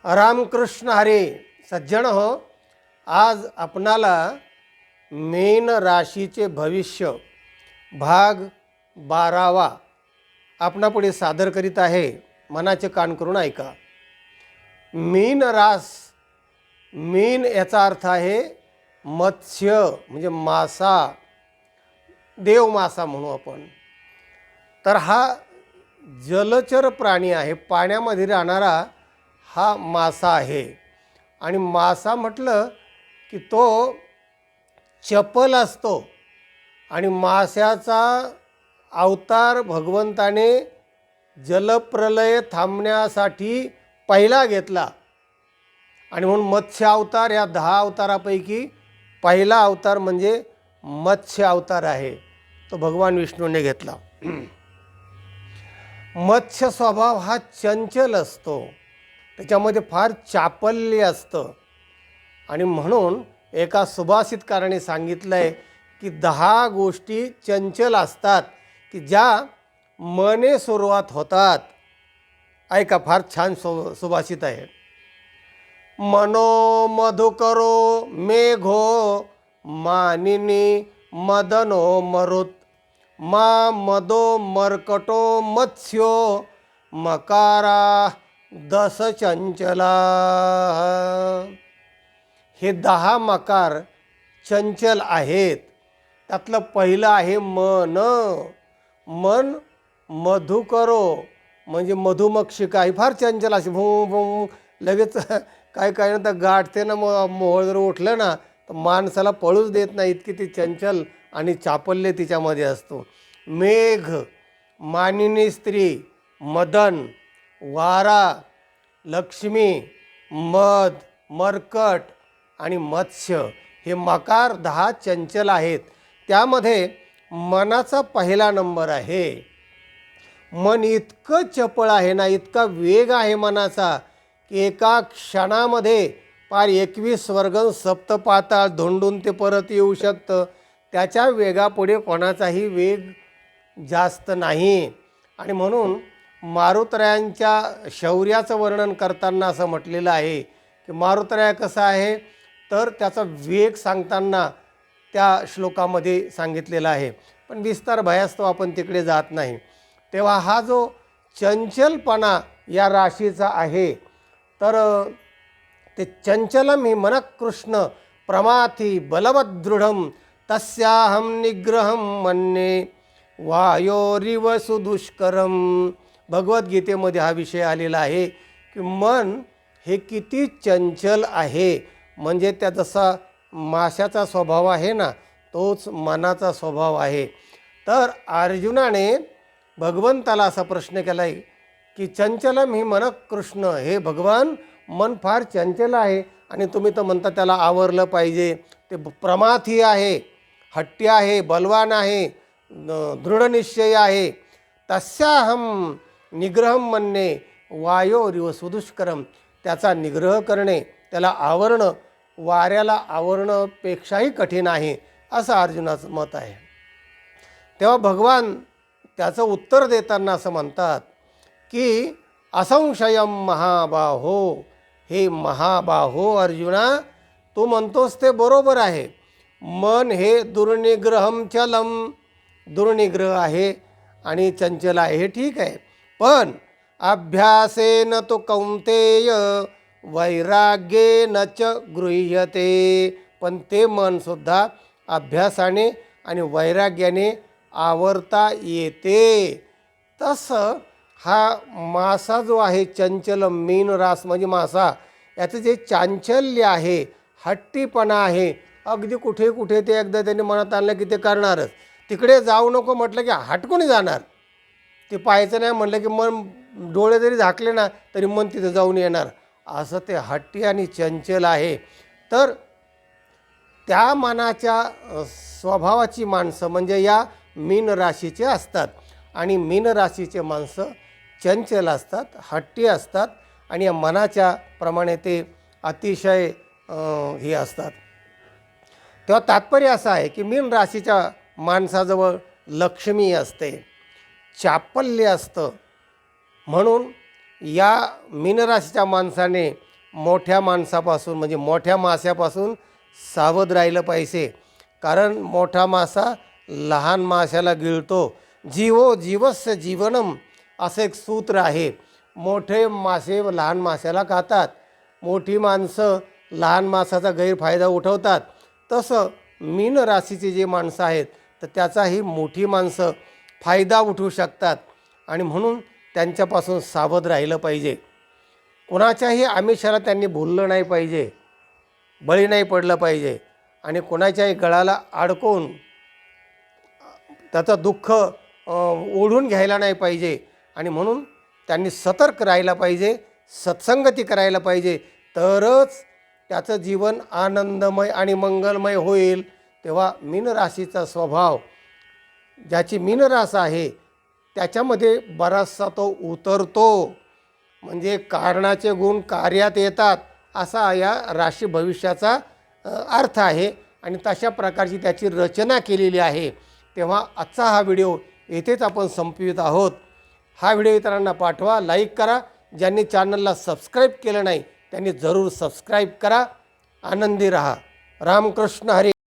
रामकृष्ण हरे. सज्जन हो, आज आपणाला मीन राशीचे भविष्य भाग 12 आपणापुढे सादर करीत आहे. मनाचे कान करून ऐका. मीन रास, मीन याचा अर्थ आहे मत्स्य म्हणजे मासा, देव मासा म्हणू आपण. तर हा जलचर प्राणी आहे, पाण्यामध्ये राहणारा हा मासा आहे. आणि मासा म्हटलं की तो चपल असतो. आणि माशाचा अवतार भगवंताने जलप्रलय थांबण्यासाठी पहिला घेतला. आणि म्हणून मत्स्य अवतार या 10 अवतारापैकी पहिला अवतार म्हणजे मत्स्य अवतार आहे, तो भगवान विष्णूने घेतला. मत्स्य स्वभाव हा चंचल असतो, त्याच्यामध्ये फार चापल्य असतं. आणि म्हणून एका सुभाषितकाराने सांगितलं आहे की 10 गोष्टी चंचल असतात की ज्या मने सुरुवात होतात. ऐका, फार छान सुभाषित आहे. मनो मधुकरो मेघो मानिनी मदनो मरुत मा मदो मर्कटो मत्स्यो मकारा 10 चंचला. हे 10 मकार चंचल आहेत. त्यातलं पहिलं आहे मन. मन मधुकरो म्हणजे मधुमक्षिका ही फार चंचल अशी भू भू लगेच काय काय नंतर गाठते ना. मोहळ जर उठलं ना तर माणसाला पळूच देत नाही, इतकी ती चंचल आणि चापल्य तिच्यामध्ये असतो. मेघ मानिनी स्त्री, मदन वारा, लक्ष्मी, मध, मर्कट आणि मत्स्य हे मकार 10 चंचल आहेत. त्यामध्ये मनाचा पहिला नंबर आहे. मन इतकं चपळ आहे ना, इतका वेग आहे मनाचा की एका क्षणामध्ये पार 21 वर्ग सप्तपाताळ धोंडून ते परत येऊ शकतं. त्याच्या वेगापुढे कोणाचाही वेग जास्त नाही. आणि म्हणून मारुतरायांच्या शौर्याचं वर्णन करताना असं म्हटलेलं आहे की मारुतराय कसा आहे, तर त्याचा वेग सांगताना त्या श्लोकामध्ये सांगितलेला आहे. पण विस्तार भयास्तव आपण तिकडे जात नाही. तेव्हा हा जो चंचलपणा या राशीचा आहे, तर ते चंचलम ही मनः कृष्ण प्रमाथी बलवदृढम तस्याहम निग्रहम मन्ये वायोरिव सुदुष्करम. भगवद्गीतेमध्ये हा विषय आलेला आहे की मन हे किती चंचल आहे. म्हणजे त्या जसा माशाचा स्वभाव आहे ना, तोच मनाचा स्वभाव आहे. तर अर्जुनाने भगवंताला असा प्रश्न केला आहे की चंचलम ही मनः कृष्ण, हे भगवान मन फार चंचल आहे आणि तुम्ही तर म्हणता त्याला आवरलं पाहिजे. ते प्रमाथी आहे, हट्टी आहे, बलवान आहे, दृढनिश्चय आहे. तस्याहम निग्रहम मन्ये वायोरिव सुदुष्करम. त्याचा निग्रह करणे, त्याला आवरणं वाऱ्याला आवरणंपेक्षाही कठीण आहे, असं अर्जुनाचं मत आहे. तेव्हा भगवान त्याचं उत्तर देताना असं म्हणतात की असंशयम महाबाहो. हे महाबाहो अर्जुना, तू म्हणतोस ते बरोबर आहे. मन हे दुर्निग्रहम चलम, दुर्निग्रह आहे आणि चंचल आहे, हे ठीक आहे. पण अभ्यासेन तो कौंतेय वैराग्येन च गृह्यते. पण ते मनसुद्धा अभ्यासाने आणि वैराग्याने आवरता येते. तसं हा मासा जो आहे चंचल, मीन रास म्हणजे मासा, याचं जे चांचल्य आहे, हट्टीपणा आहे, अगदी कुठे कुठे ते एकदा त्यांनी मनात आणलं की ते करणारच. तिकडे जाऊ नको म्हटलं की हटकून जाणार. ते पाहायचं नाही म्हटलं की मन डोळे जरी झाकले ना तरी मन तिथं जाऊन येणार. असं ते हट्टी आणि चंचल आहे. तर त्या मनाच्या स्वभावाची माणसं म्हणजे या मीन राशीचे असतात. आणि मीन राशीचे माणसं चंचल असतात, हट्टी असतात आणि या मनाच्या प्रमाणे ते अतिशय हे असतात. तेव्हा तात्पर्य असं आहे की मीन राशीच्या माणसाजवळ लक्ष्मी असते, चापल्य असतं. म्हणून या मीनराशीच्या माणसाने मोठ्या माणसापासून म्हणजे मोठ्या माशापासून सावध राहिलं पाहिजे. कारण मोठा मासा लहान माशाला गिळतो. जीवो जीवस्य जीवनम असं एक सूत्र आहे. मोठे मासे लहान माशाला खातात, मोठी माणसं लहान मासाचा गैरफायदा उठवतात. तसं मीन राशीचे जे माणसं आहेत तर त्याचाही मोठी माणसं फायदा उठवू शकतात आणि म्हणून त्यांच्यापासून सावध राहिलं पाहिजे. कोणाच्याही आमिषाला त्यांनी भुललं नाही पाहिजे, बळी नाही पडलं पाहिजे आणि कोणाच्याही गळाला अडकून त्याचं दुःख ओढून घ्यायला नाही पाहिजे आणि म्हणून त्यांनी सतर्क राहायला पाहिजे, सत्संगती करायला पाहिजे. तरच त्याचं जीवन आनंदमय आणि मंगलमय होईल. तेव्हा मीनराशीचा स्वभाव, ज्याची मीनरास आहे त्याच्यामध्ये बराचसा तो उतरतो. म्हणजे कारणाचे गुण कार्यात येतात असा या राशी भविष्याचा अर्थ आहे आणि तशा प्रकारची त्याची रचना केलेली आहे. तेव्हा आजचा हा व्हिडिओ येथेच आपण संपवित आहोत. हा व्हिडिओ इतरांना पाठवा, लाईक करा. ज्यांनी चॅनलला सबस्क्राईब केलं नाही त्यांनी जरूर सबस्क्राईब करा. आनंदी रहा. रामकृष्ण हरी.